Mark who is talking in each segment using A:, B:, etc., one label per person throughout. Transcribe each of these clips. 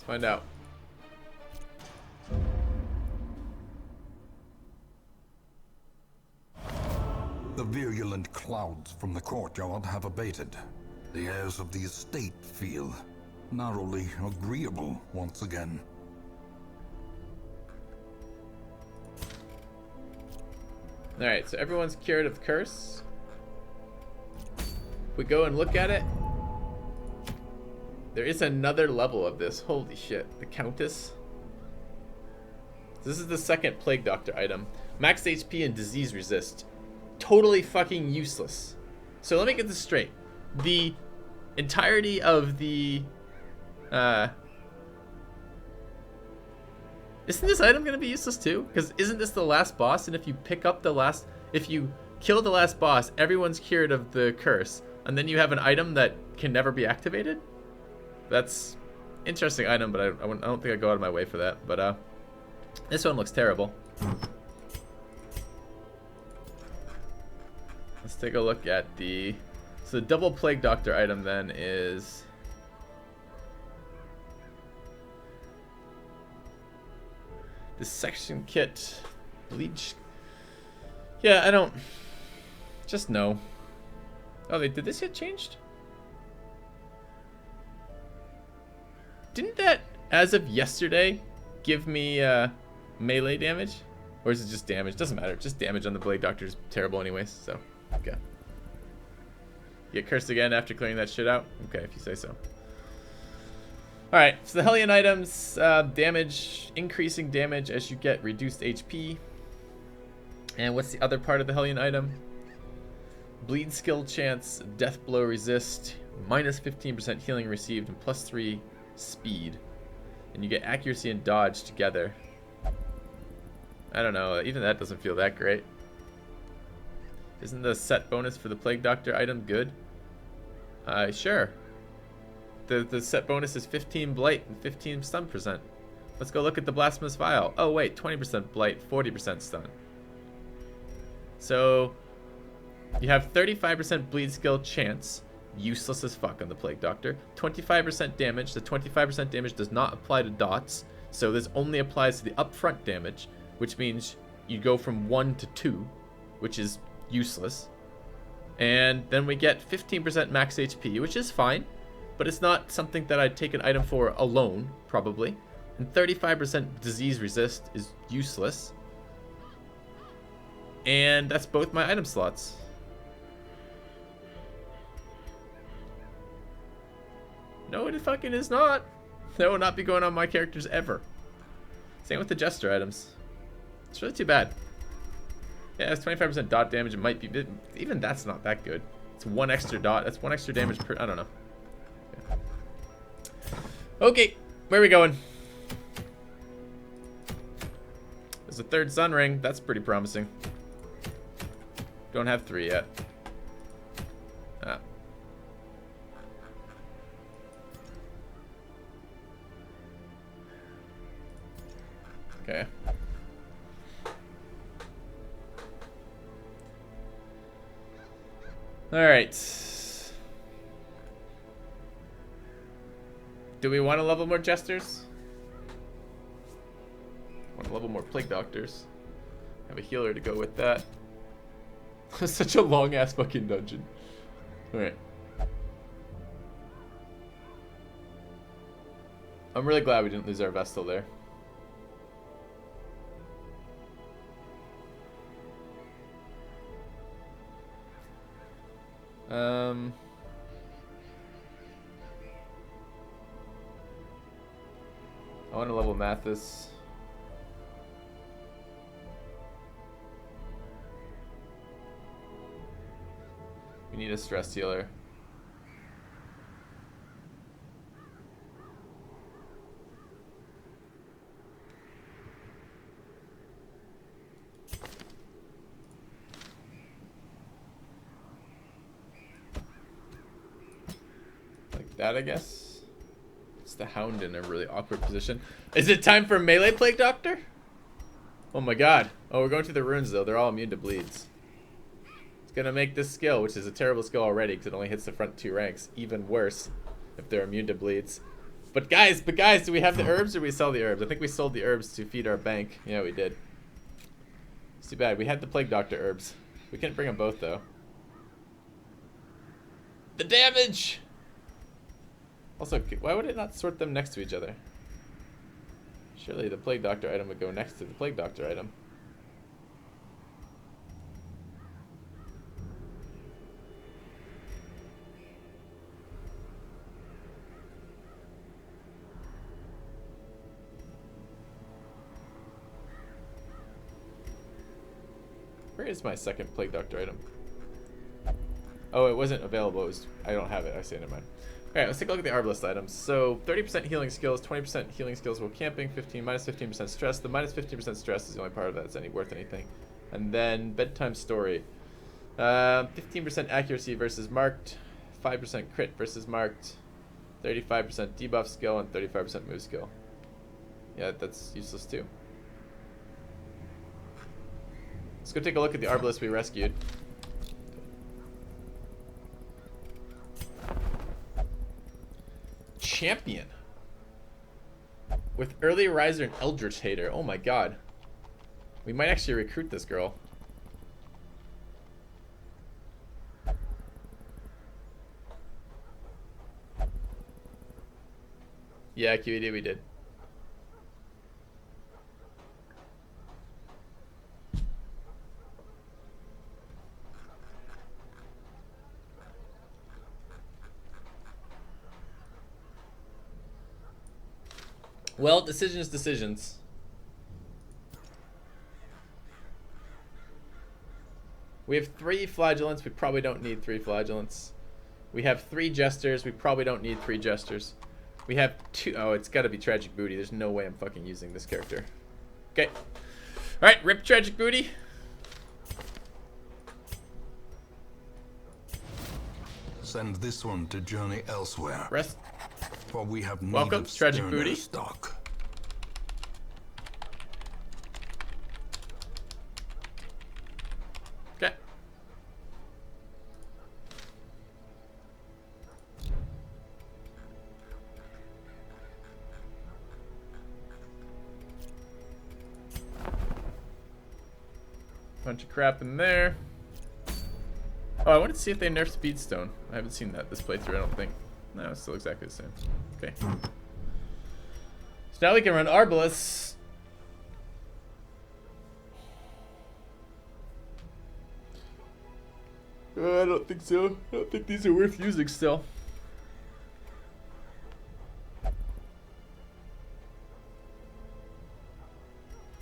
A: find out.
B: The virulent clouds from the courtyard have abated. The airs of the estate feel narrowly agreeable once again.
A: Alright, so everyone's cured of the curse. We go and look at it. There is another level of this. Holy shit. The Countess. This is the second Plague Doctor item. Max HP and disease resist. Totally fucking useless. So let me get this straight. The entirety of the... Isn't this item going to be useless too? Because isn't this the last boss? And if you pick up the last... If you kill the last boss, everyone's cured of the curse. And then you have an item that can never be activated? That's interesting item, but I don't think I'd go out of my way for that. But this one looks terrible. Let's take a look at the... So the double Plague Doctor item then is... The section kit. Bleach. Yeah, I don't... Just no. Oh, did this get changed? Didn't that, as of yesterday, give me melee damage? Or is it just damage? Doesn't matter. Just damage on the Blade Doctor is terrible anyways, so... Okay. Get cursed again after clearing that shit out? Okay, if you say so. Alright, so the Hellion items, damage, increasing damage as you get reduced HP. And what's the other part of the Hellion item? Bleed skill chance, death blow resist, minus 15% healing received, and plus 3 speed. And you get accuracy and dodge together. I don't know, even that doesn't feel that great. Isn't the set bonus for the Plague Doctor item good? Sure. The set bonus is 15 blight and 15 stun percent. Let's go look at the blasphemous vial. Oh wait, 20% blight, 40% stun. So you have 35% bleed skill chance, useless as fuck on the Plague Doctor. 25% damage. The 25% damage does not apply to dots, so this only applies to the upfront damage, which means you go from 1 to 2, which is useless. And then we get 15% max HP, which is fine, but it's not something that I'd take an item for alone, probably. And 35% disease resist is useless. And that's both my item slots. No, it fucking is not. That will not be going on my characters ever. Same with the Jester items. It's really too bad. Yeah, it's 25% dot damage. It might be... Even that's not that good. It's 1 extra dot. That's 1 extra damage per... I don't know. Okay, where are we going? There's a 3rd sun ring. That's pretty promising. Don't have 3 yet. Ah. Okay. Alright. Do we want to level more Jesters? Want to level more Plague Doctors. Have a healer to go with that. Such a long ass fucking dungeon. Alright. I'm really glad we didn't lose our Vestal there. I want to level Mathis. We need a stress healer. Like that, I guess. It's the Hound in a really awkward position. Is it time for melee Plague Doctor? Oh my god. Oh, we're going to the runes though. They're all immune to bleeds. It's gonna make this skill, which is a terrible skill already because it only hits the front 2 ranks, even worse if they're immune to bleeds. But guys, do we have the herbs or we sell the herbs? I think we sold the herbs to feed our bank. Yeah, we did. It's too bad. We had the Plague Doctor herbs. We couldn't bring them both, though. The damage! Also, why would it not sort them next to each other? Surely the Plague Doctor item would go next to the Plague Doctor item. Where is my second Plague Doctor item? Oh, it wasn't available. It was, I don't have it. I say never mind. Alright, let's take a look at the Arbalest items. So, 30% healing skills, 20% healing skills while camping, minus 15% stress. The minus 15% stress is the only part of that that's worth anything. And then, bedtime story. 15% accuracy versus marked, 5% crit versus marked, 35% debuff skill, and 35% move skill. Yeah, that's useless too. Let's go take a look at the Arbalest we rescued. Champion. With Early Riser and Eldritch Hater. Oh my god. We might actually recruit this girl. Yeah, QED, we did. Well, decisions. We have 3 flagellants. We probably don't need 3 flagellants. We have 3 jesters. We probably don't need 3 jesters. We have 2. Oh, it's got to be Tragic Booty. There's no way I'm fucking using this character. Okay. All right, rip Tragic Booty.
B: Send this one to journey elsewhere.
A: Rest.
B: For we have need
A: Welcome,
B: of
A: Tragic
B: sterner
A: Booty.
B: stock.
A: Okay. Bunch of crap in there. Oh, I wanted to see if they nerfed Speedstone. I haven't seen that this playthrough, I don't think. No, it's still exactly the same. Okay. So now we can run Arbalest. I don't think so. I don't think these are worth using still.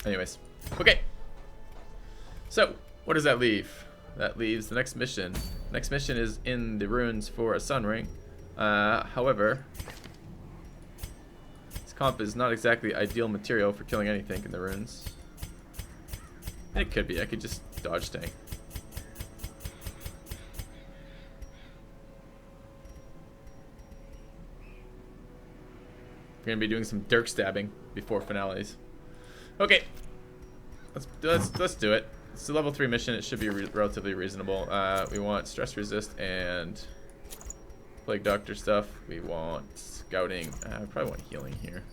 A: Anyways. Okay. So, what does that leave? That leaves the next mission. Next mission is in the ruins for a sun ring. However, this comp is not exactly ideal material for killing anything in the ruins. It could be. I could just dodge tank. We're gonna be doing some dirk stabbing before finales. Okay, let's do it. It's a level 3 mission. It should be relatively reasonable. We want stress resist and Plague Doctor stuff. We want scouting. I probably want healing here.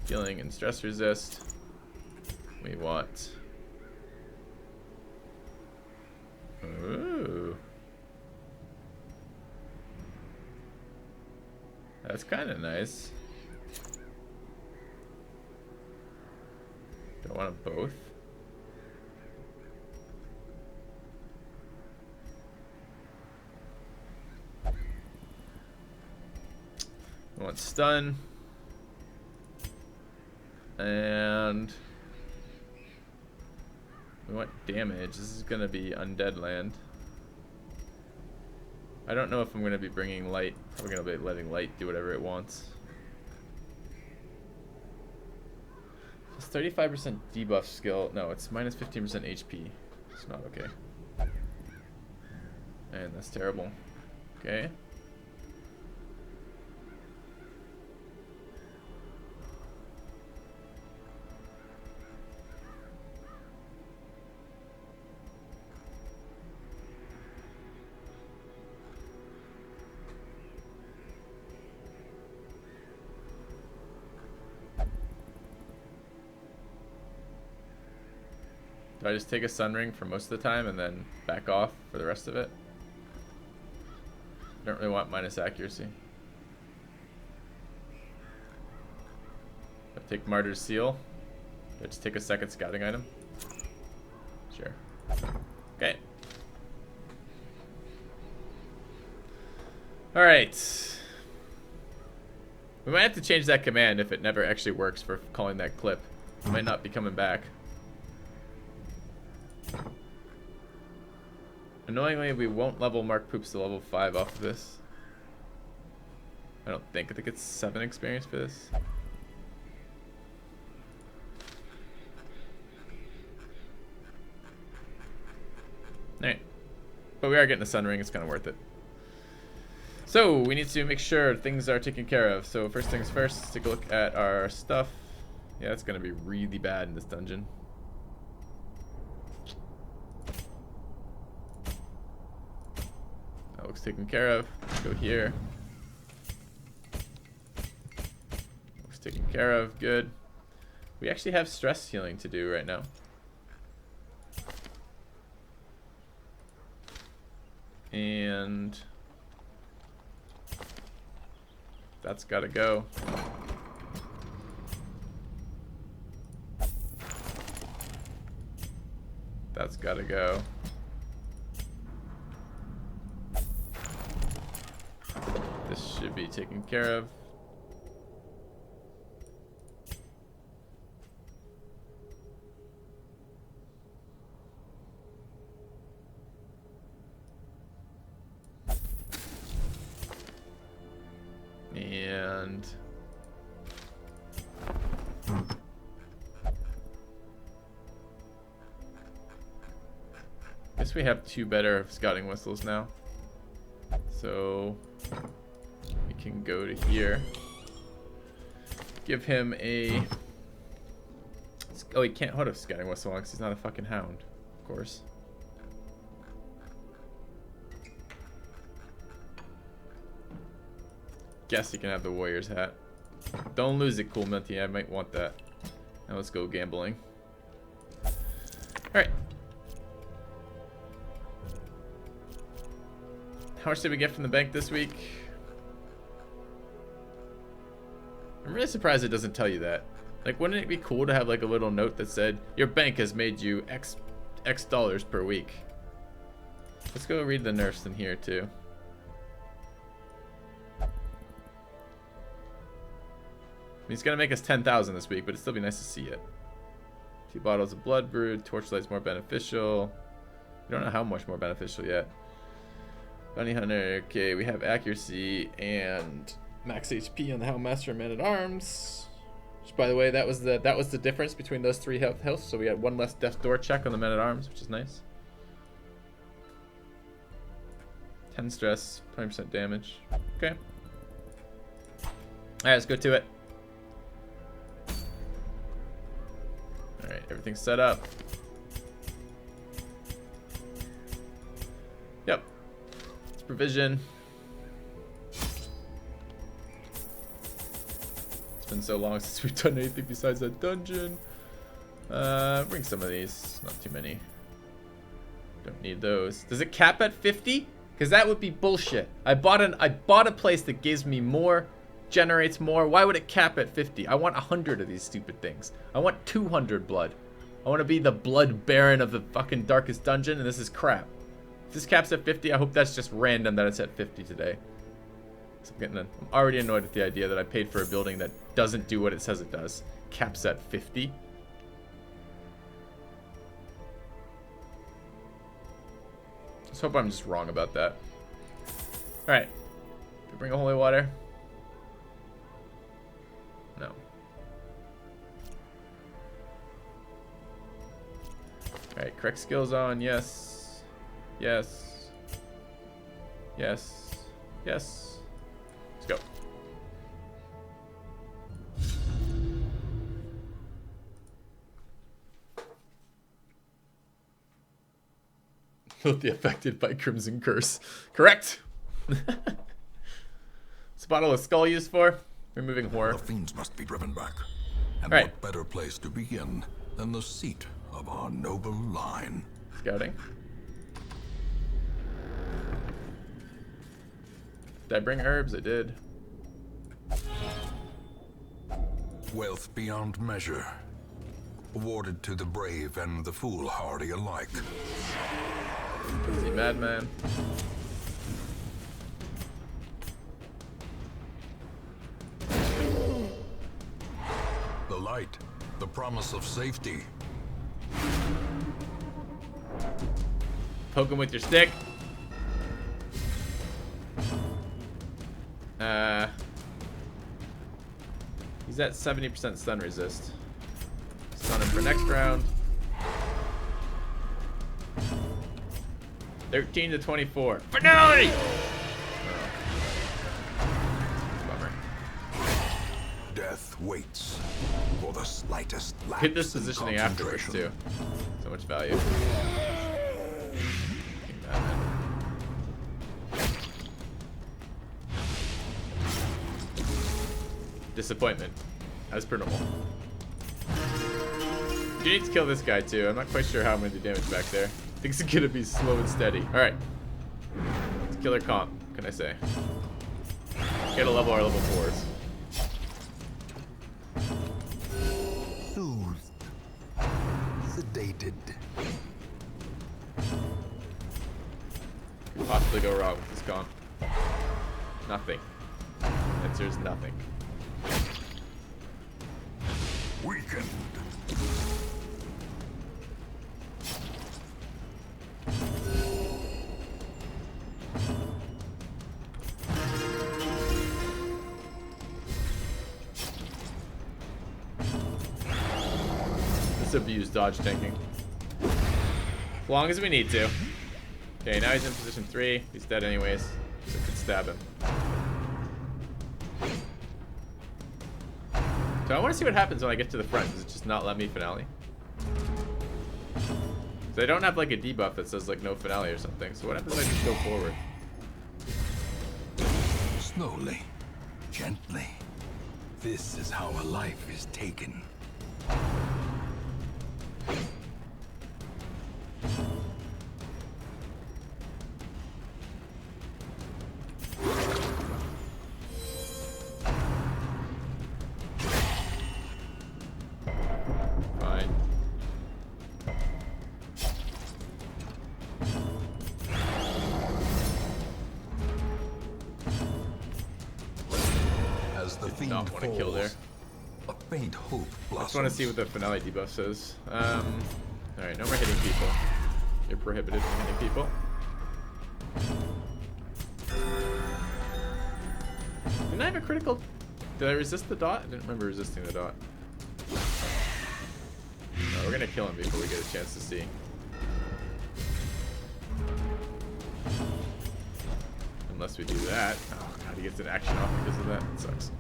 A: Healing and stress resist. We want. Ooh. That's kind of nice. Do I want them both? We want stun. And we want damage. This is going to be Undead Land. I don't know if I'm going to be bringing light. Probably going to be letting light do whatever it wants. It's 35% debuff skill. No, it's minus 15% HP. It's not okay. And that's terrible. Okay. So I just take a sun ring for most of the time and then back off for the rest of it. Don't really want minus accuracy. I take Martyr's Seal. I just take a second scouting item. Sure. Okay. Alright. We might have to change that command if it never actually works for calling that clip. It might not be coming back. Annoyingly, we won't level Mark Poops to level 5 off of this. I don't think. I think it's 7 experience for this. Alright. But we are getting the sun ring. It's kind of worth it. So, we need to make sure things are taken care of. So, first things first, let's take a look at our stuff. Yeah, it's going to be really bad in this dungeon. That looks taken care of. Let's go here. Looks taken care of. Good. We actually have stress healing to do right now. And that's gotta go. That's gotta go. This should be taken care of. And guess we have 2 better scouting whistles now. So we can go to here. Give him a... Oh, he can't hold a scouting whistle because he's not a fucking hound, of course. Guess he can have the warrior's hat. Don't lose it, Cool Minty. I might want that. Now let's go gambling. Alright. How much did we get from the bank this week? I'm really surprised it doesn't tell you that. Like, wouldn't it be cool to have like a little note that said, your bank has made you X dollars per week? Let's go read the nurse in here too. He's gonna make us 10,000 this week, but it'd still be nice to see it. 2 bottles of blood brewed. Torchlight's more beneficial. We don't know how much more beneficial yet. Bounty Hunter. Okay, we have accuracy and max HP on the Hellmaster and Man at Arms. Which, by the way, that was the difference between those 3 health. So we had 1 less death door check on the Man at Arms, which is nice. 10 stress, 20% damage. Okay. All right, let's go to it. Alright, everything's set up. Yep. Let's provision. It's been so long since we've done anything besides that dungeon. Bring some of these. Not too many. Don't need those. Does it cap at 50? Because that would be bullshit. I bought a place that gives me more, generates more. Why would it cap at 50? I want 100 of these stupid things. I want 200 blood. I want to be the blood baron of the fucking darkest dungeon, and this is crap. If this caps at 50, I hope that's just random that it's at 50 today. So I'm already annoyed with the idea that I paid for a building that doesn't do what it says it does. Caps at 50. Let's hope I'm just wrong about that. Alright. Did we bring a holy water? No. Alright, correct skills on, yes. Yes. Yes. Yes. Let's go. Filthy affected by Crimson Curse. Correct! What's a bottle of skull used for? Removing horror.
B: The fiends must be driven back. And
A: right.
B: what better place to begin than the seat of our noble line.
A: Scouting. Did I bring herbs? I did.
B: Wealth beyond measure, awarded to the brave and the foolhardy alike.
A: Easy madman.
B: The light, the promise of safety.
A: Poke him with your stick. He's at 70% stun resist. Stun him for next round. 13 to 24. Finale! Bummer.
B: Death waits for the slightest lapse.
A: Hit this
B: in
A: positioning afterwards too. So much value. Disappointment, as per normal. You need to kill this guy too. I'm not quite sure how I'm going to do damage back there. I think it's gonna be slow and steady. All right, it's killer comp. What can I say? Get a level our level 4s.
B: Soothed, sedated.
A: Could possibly go wrong with this comp. Nothing. Answer is nothing.
B: Weakened.
A: Let's abuse dodge tanking. As long as we need to. Okay, now he's in position 3. He's dead anyways, so we can stab him. So I want to see what happens when I get to the front. Does it just not let me finale? So I don't have like a debuff that says like no finale or something. So what happens if I just go forward?
B: Slowly, gently. This is how a life is taken.
A: Fine.
B: As the
A: Did
B: fiend
A: not want to kill there.
B: a faint hope
A: I
B: blossoms.
A: just want to see what the finale debuff says. Alright, no more hitting people. You're prohibited from hitting people. Didn't I have a critical? Did I resist the dot? I didn't remember resisting the dot. No, we're gonna kill him before we get a chance to see. Unless we do that. Oh god, he gets an action off because of that. It sucks.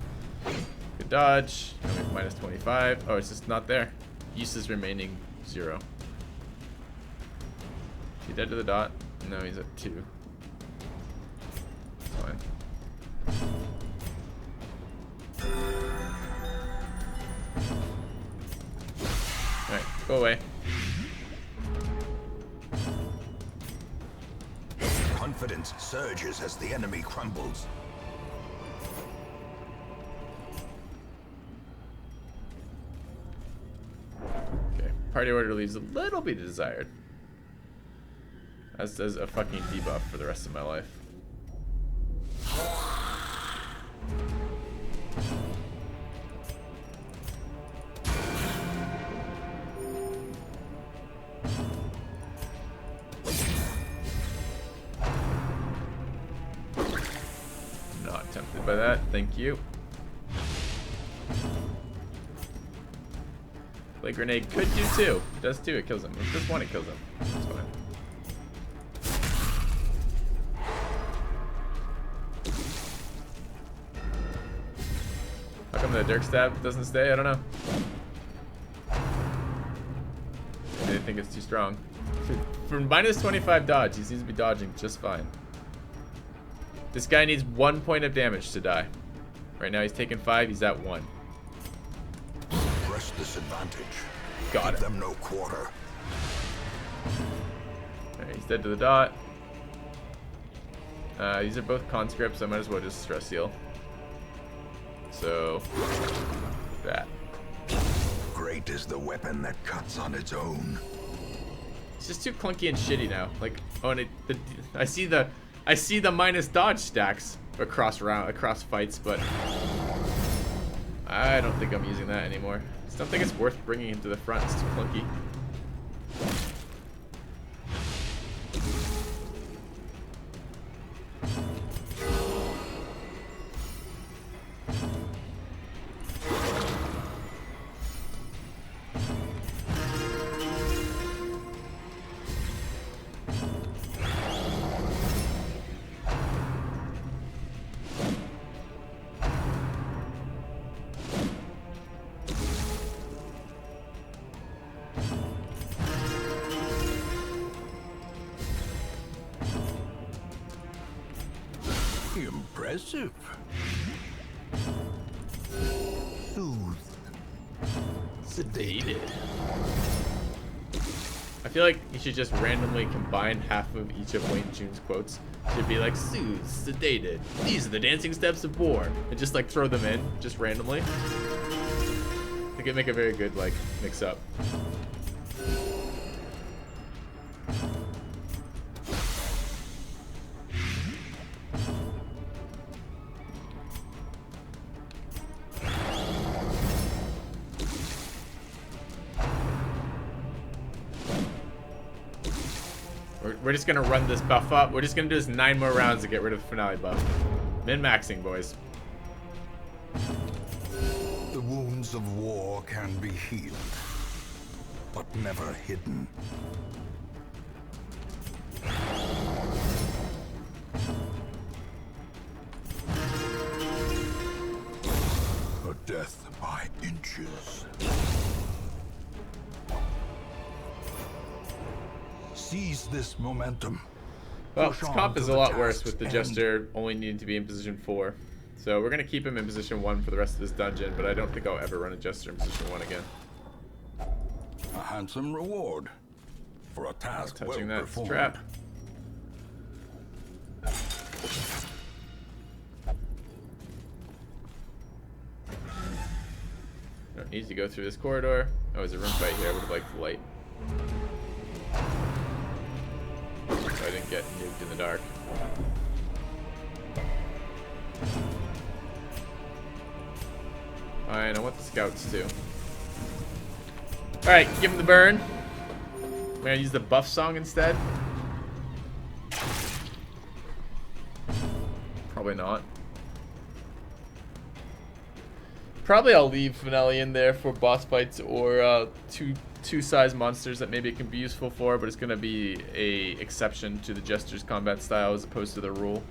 A: Good dodge. Now we have minus 25. Oh, it's just not there. Uses remaining 0. Is he dead to the dot? No, he's at 2. It's fine. Alright, go away.
B: Confidence surges as the enemy crumbles.
A: Okay, party order leaves a little bit desired. As does a fucking debuff for the rest of my life. Not tempted by that, thank you. Blade grenade could do 2. It does 2, it kills him. If it does 1, it kills him. That's fine. How come the Dirk stab doesn't stay? I don't know. They think it's too strong. For minus 25 dodge, he seems to be dodging just fine. This guy needs 1 point of damage to die. Right now he's taking 5, he's at 1.
B: Press this advantage.
A: Got
B: Give
A: it.
B: them no quarter.
A: Alright, he's dead to the dot. These are both conscripts. I might as well just stress seal. So, that.
B: Great is the weapon that cuts on its own.
A: It's just too clunky and shitty now. Like, oh, and I see the minus dodge stacks across fights, but I don't think I'm using that anymore. I just don't think it's worth bringing him to the front. It's too clunky.
B: Impressive. Soothed.
A: Sedated. I feel like you should just randomly combine half of each of Wayne June's quotes. Should be like, soothed, sedated. These are the dancing steps of war. And just like throw them in, just randomly. I think it'd make a very good like mix up. We're just gonna run this buff up. We're just gonna do this 9 more rounds to get rid of the finale buff. Min-maxing, boys.
B: The wounds of war can be healed, but never hidden. A death by inches. Seize this momentum.
A: Well,
B: Push
A: his
B: on
A: comp
B: to
A: is a
B: the
A: lot worse
B: task's
A: with the
B: end.
A: Jester only needing to be in position 4. So we're going to keep him in position 1 for the rest of this dungeon, but I don't think I'll ever run a Jester in position 1 again.
B: A handsome reward for a task well
A: Touching that
B: performed.
A: trap. Don't need to go through this corridor. Oh, there's a room fight here. I would have liked the light. So I didn't get nuked in the dark. Fine, I want the scouts too. Alright, give him the burn. I'm gonna use the buff song instead. Probably not. Probably I'll leave Finale in there for boss fights or two size monsters that maybe it can be useful for, but it's gonna be a exception to the Jester's combat style as opposed to the rule.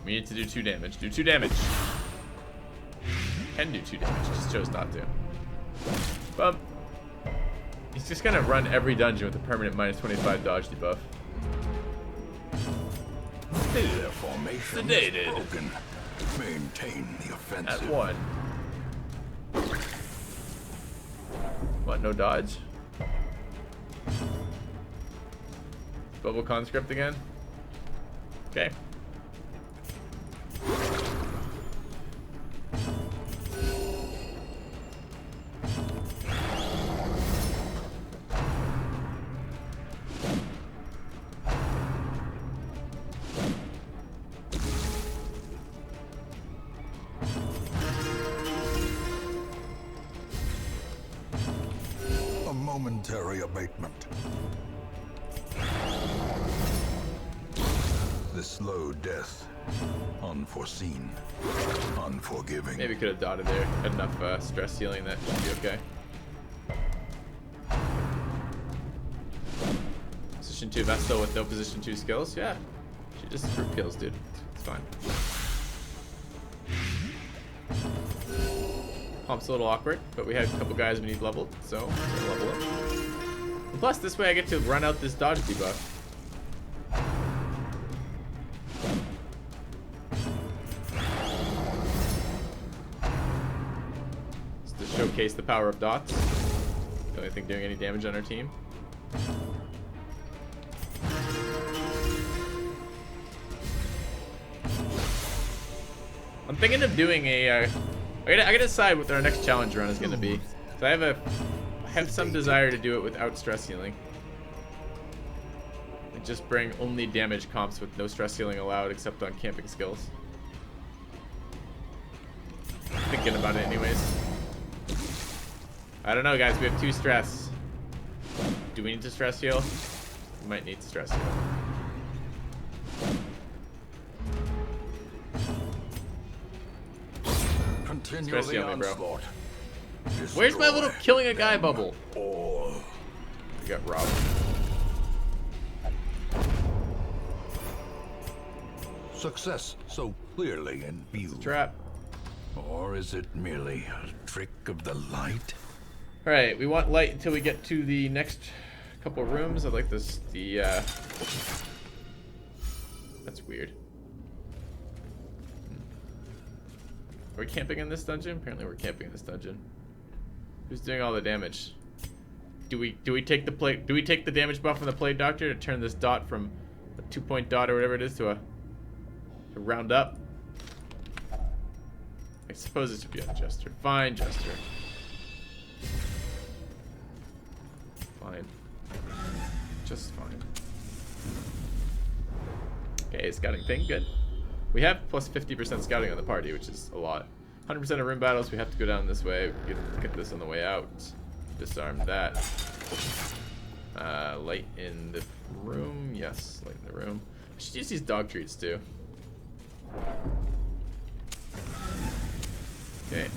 A: We need to do 2 damage. Do 2 damage. Can do 2 damage, just chose not to. But he's just gonna run every dungeon with a permanent minus 25 dodge debuff.
B: Their formation is
A: Sedated.
B: broken. Maintain the
A: At
B: offensive.
A: 1. What, no dodge? Bubble conscript again? Okay.
B: A momentary abatement. The slow death. Unforeseen. Unforgiving.
A: Maybe could have dotted there. Had enough stress healing that should be okay. Position 2 Vestal with no position 2 skills? Yeah. She just group kills, dude. It's fine. Pump's a little awkward, but we have a couple guys we need leveled, so we'll level up. And plus, this way I get to run out this dodge debuff. Just to showcase the power of dots. The only thing doing any damage on our team. I'm thinking of doing a. I gotta decide what our next challenge run is gonna be. So I have some desire to do it without stress healing. And just bring only damage comps with no stress healing allowed except on camping skills. Thinking about it anyways. I don't know, guys. We have 2 stress. Do we need to stress heal? We might need to stress heal. Stress heal me, bro. Where's my little killing a guy bubble? We got robbed.
B: Success so clearly in view.
A: It's a trap.
B: Or is it merely a trick of the light?
A: Alright, we want light until we get to the next couple rooms. I like this, that's weird. Are we camping in this dungeon? Apparently we're camping in this dungeon. Who's doing all the damage? Do we take the damage buff from the Plague Doctor to turn this dot from a 2-point dot or whatever it is to a round up? I suppose it should be on Jester. Fine, Jester. Fine. Just fine. Okay, scouting thing, good. We have plus 50% scouting on the party, which is a lot. 100% of room battles, we have to go down this way. Get this on the way out. Disarm that. Light in the room. Yes, light in the room. I should use these dog treats too. Okay.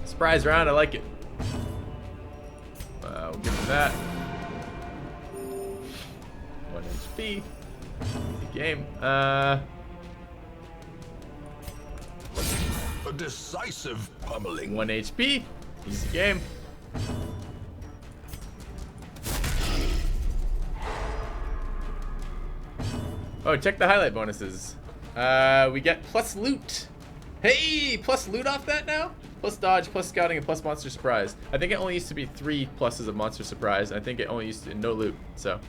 A: Surprise round, I like it. We'll give him that. 1 HP. Easy game.
B: A decisive pummeling.
A: 1 HP. Easy game. Oh, check the highlight bonuses. We get plus loot. Hey, plus loot off that now? Plus dodge, plus scouting, and plus monster surprise. I think it only used to be 3 pluses of monster surprise. I think it only used to no loot, so.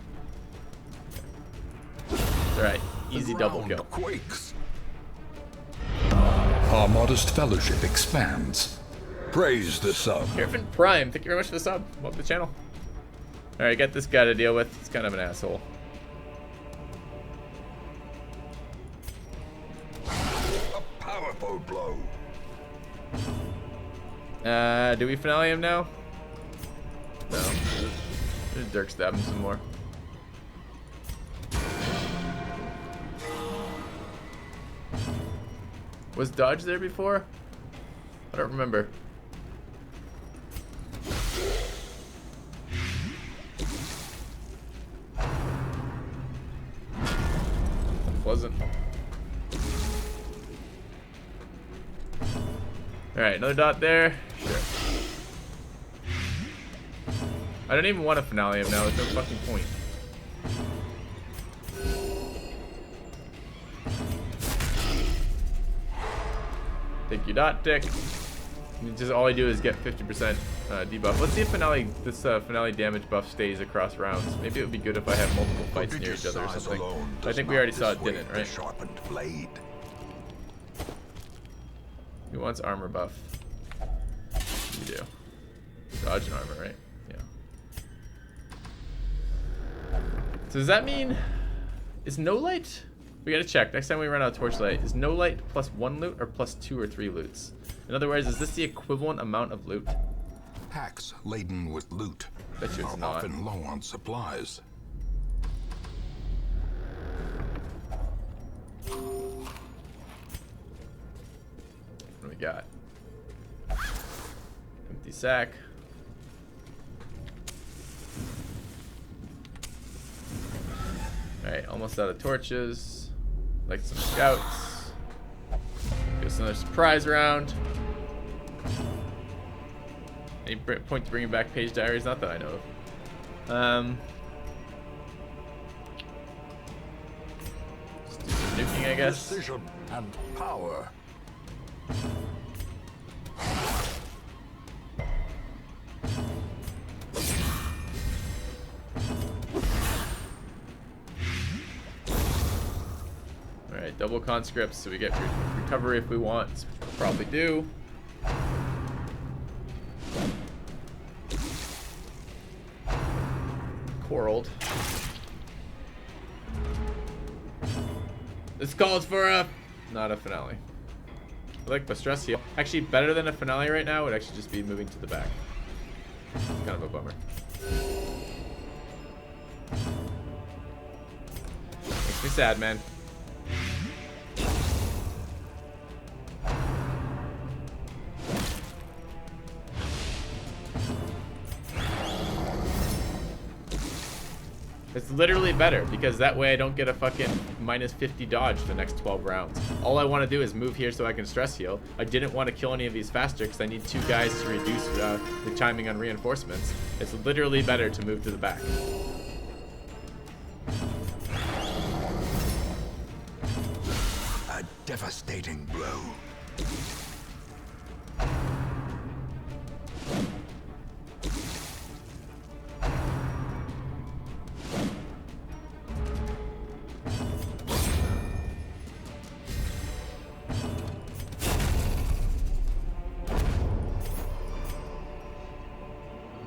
A: Alright, easy double kill.
B: Quakes.
C: Our modest fellowship expands.
B: Praise the sub.
A: Griffin Prime, thank you very much for the sub. Welcome to the channel. Alright, got this guy to deal with. He's kind of an asshole.
B: A powerful blow.
A: Do we finale him now? No. Just Dirk stab him some more. Was dodge there before? I don't remember. Wasn't. Alright, another dot there. Sure. I don't even want to finale him now. There's no fucking point. Thank you, dot dick. Just all I do is get 50% debuff. Let's see if this finale damage buff stays across rounds. Maybe it would be good if I have multiple fights near each other or something. I think we already saw it didn't, right?
B: Sharpened blade.
A: Who wants armor buff? You do. Dodge and armor, right? Yeah. So does that mean is no light? We gotta check. Next time we run out of torchlight, is no light plus 1 loot or plus 2 or 3 loots? In other words, is this the equivalent amount of loot?
B: Packs laden with loot
A: Bet you it's
B: are
A: not.
B: often low on supplies.
A: What do we got? Empty sack. Alright, almost out of torches. Like some scouts. Just another surprise round. Any point to bringing back page diaries? Not that I know of. Just do some nuking, I guess.
B: Precision and power.
A: Alright, double conscripts, so we get recovery if we want. So we'll probably do. Quarreled. This calls for a... not a finale. I like my stress heal. Actually, better than a finale right now would actually just be moving to the back. Kind of a bummer. Makes me sad, man. It's literally better because that way I don't get a fucking minus 50 dodge the next 12 rounds. All I want to do is move here so I can stress heal. I didn't want to kill any of these faster because I need 2 guys to reduce the timing on reinforcements. It's literally better to move to the back.
B: A devastating blow.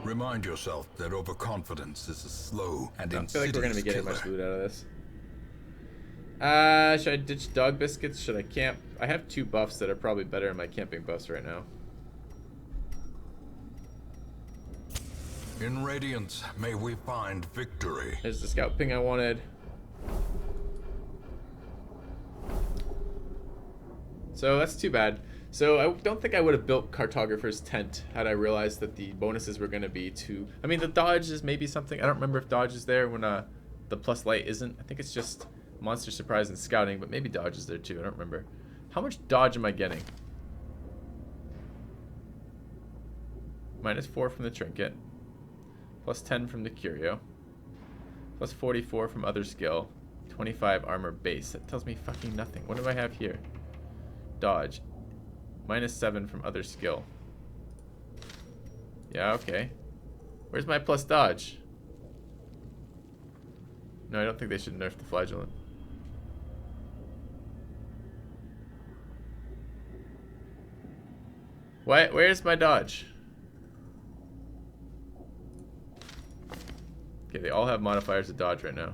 B: Remind yourself that overconfidence is a slow and
A: I don't feel like we're gonna be getting
B: killer.
A: much loot out of this. Should I ditch dog biscuits? Should I camp? I have 2 buffs that are probably better than my camping buffs right now.
B: In Radiance, may we find victory.
A: There's the scout ping I wanted. So that's too bad. So I don't think I would have built Cartographer's Tent had I realized that the bonuses were going to be too... I mean, the dodge is maybe something. I don't remember if dodge is there when the plus light isn't. I think it's just monster surprise and scouting, but maybe dodge is there too. I don't remember. How much dodge am I getting? -4 from the trinket. +10 from the curio. +44 from other skill. 25 armor base. That tells me fucking nothing. What do I have here? Dodge. -7 from other skill. Yeah, okay. Where's my plus dodge? No, I don't think they should nerf the flagellant. Where's my dodge? Okay, they all have modifiers to dodge right now.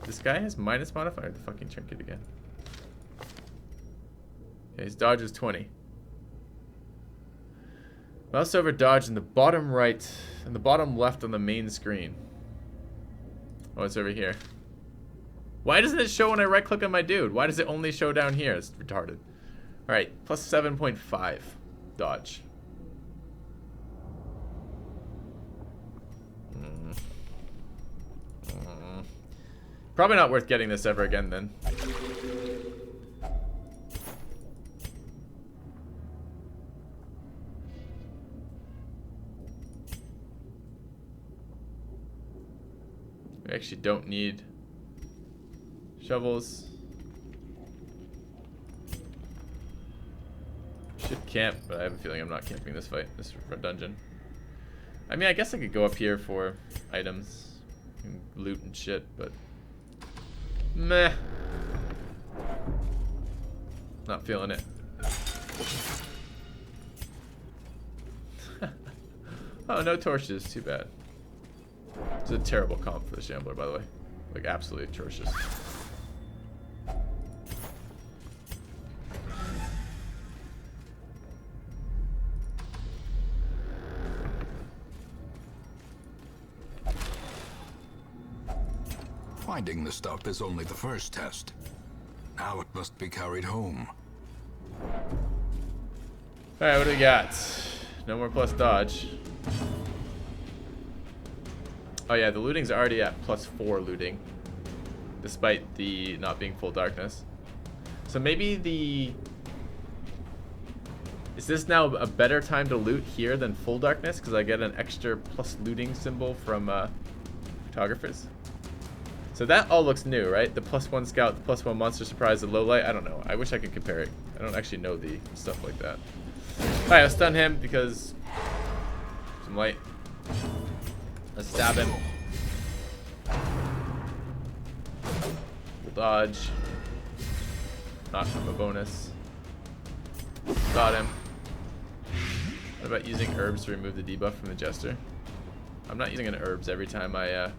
A: This guy has minus modifier. The fucking trinket again. Okay, his dodge is 20. Mouse over dodge in the bottom right and the bottom left on the main screen. Oh, it's over here. Why doesn't it show when I right click on my dude? Why does it only show down here? It's retarded. Alright, +7.5 dodge. Probably not worth getting this ever again then. We actually don't need shovels. Should camp, but I have a feeling I'm not camping this fight, this dungeon. I mean, I guess I could go up here for items and loot and shit, but meh. Not feeling it. Oh, no torches. Too bad. It's a terrible comp for the Shambler, by the way. Like, absolutely atrocious.
B: Finding the stuff is only the first test. Now it must be carried home.
A: Alright, what do we got? No more plus dodge. Oh yeah, the looting's already at +4 looting, despite the not being full darkness. So maybe the Is this now a better time to loot here than full darkness? Because I get an extra plus looting symbol from photographers. So that all looks new, right? The +1 scout, the +1 monster surprise, the low light. I don't know. I wish I could compare it. I don't actually know the stuff like that. Alright, I'll stun him because some light. Let's stab him. We'll dodge. Not from a bonus. Got him. What about using herbs to remove the debuff from the jester? I'm not using an herbs every time I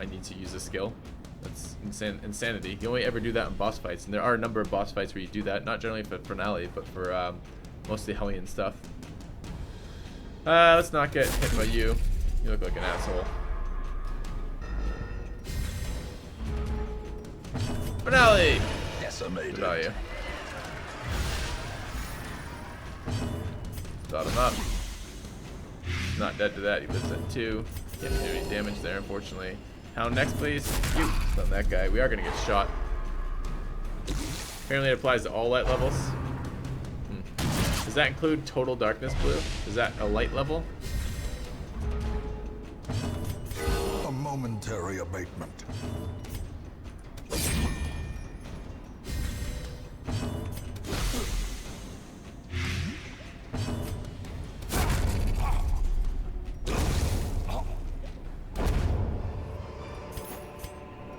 A: need to use a skill. That's insanity. You only ever do that in boss fights, and there are a number of boss fights where you do that. Not generally for finale, but for mostly Hellion stuff. Let's not get hit by you. You look like an asshole. Finale!
B: Decimated.
A: Good value. Dot him up. He's not dead to that. He lives at 2. Can't do any damage there, unfortunately. Hound next, please. You stun that guy. We are gonna get shot. Apparently, it applies to all light levels. Does that include total darkness blue? Is that a light level?
B: A momentary abatement.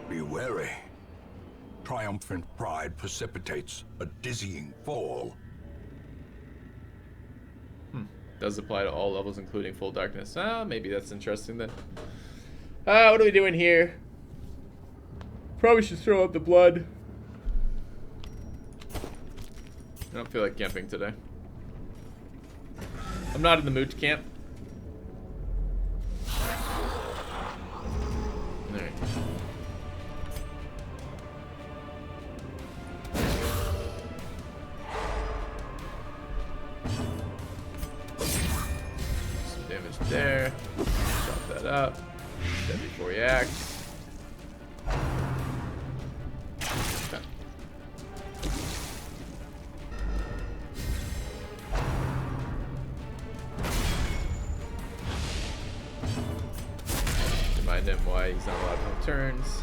B: Be wary. Triumphant pride precipitates a dizzying fall.
A: Does apply to all levels, including full darkness. Maybe that's interesting then. What are we doing here? Probably should throw out the blood. I don't feel like camping today. I'm not in the mood to camp. Alright. Some damage there. Chop that up. Dead before you act. Okay. Remind him why he's not allowed to have turns.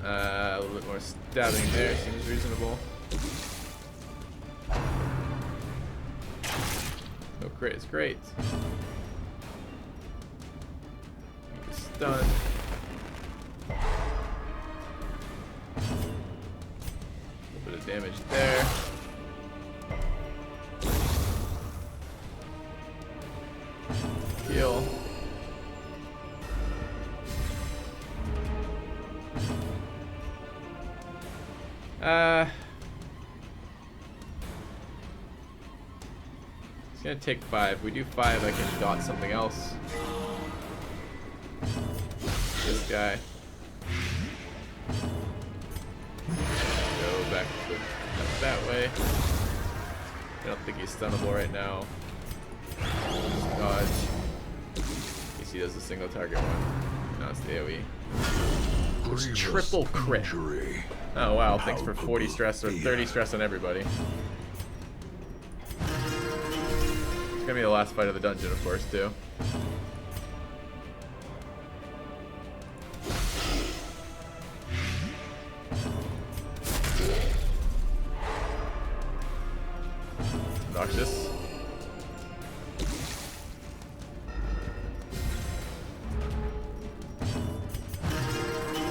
A: A little bit more stabbing there seems reasonable. No crit is great. Stun. A little bit of damage there. Heal. It's gonna take 5. We do 5, I can dot something else. This guy. Go back that way. I don't think he's stunnable right now. Dodge. In case he does a single target one. No, it's the AoE. It's triple crit.
B: Injury.
A: Oh wow, thanks for 40 stress or 30 stress on everybody. It's gonna be the last fight of the dungeon, of course, too. Noxious.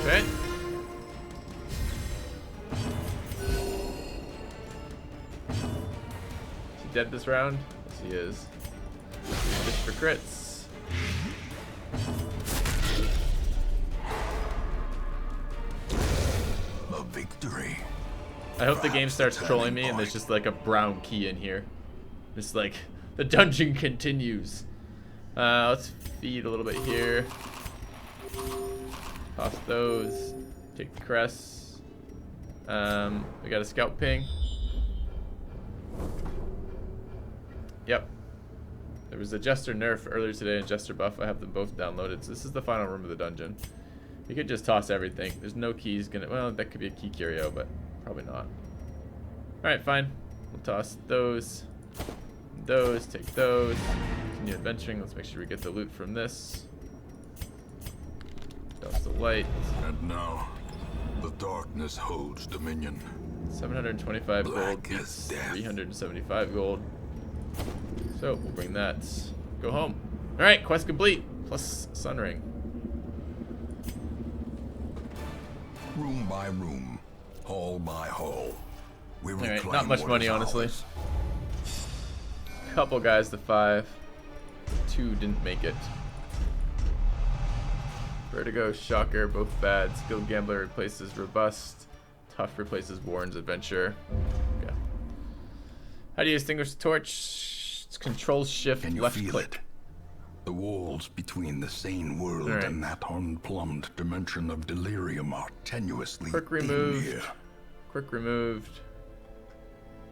A: Okay. Is he dead this round? Yes, he is. Just for crits.
B: A victory.
A: I hope the game starts trolling me and there's just like a brown key in here. Just like, the dungeon continues. Let's feed a little bit here. Toss those. Take the crests. We got a scout ping. Yep. There was a Jester nerf earlier today and Jester buff. I have them both downloaded. So this is the final room of the dungeon. You could just toss everything. There's no keys gonna. Well, that could be a key curio, but probably not. Alright, fine. We'll toss those. Those, take those. Continue adventuring. Let's make sure we get the loot from this. Douse the light.
B: And now, the darkness holds dominion.
A: 725 gold
B: Black as
A: beats
B: death.
A: 375 gold. So we'll bring that. Go home. All right, quest complete. Plus sun ring.
B: Room by room, hall by hall. We
A: All right,
B: reclaim
A: not much
B: what
A: money,
B: is
A: honestly.
B: ours.
A: Couple guys to 5. 2 didn't make it. Vertigo, Shocker, both bad. Skilled Gambler replaces Robust. Tough replaces Warren's Adventure. Okay. How do you extinguish the torch? It's Control Shift
B: Can you
A: left
B: feel
A: click.
B: it? The walls between the sane world
A: All right.
B: and that unplumbed dimension of delirium are tenuously
A: Quick
B: thin
A: removed.
B: here.
A: Quick removed.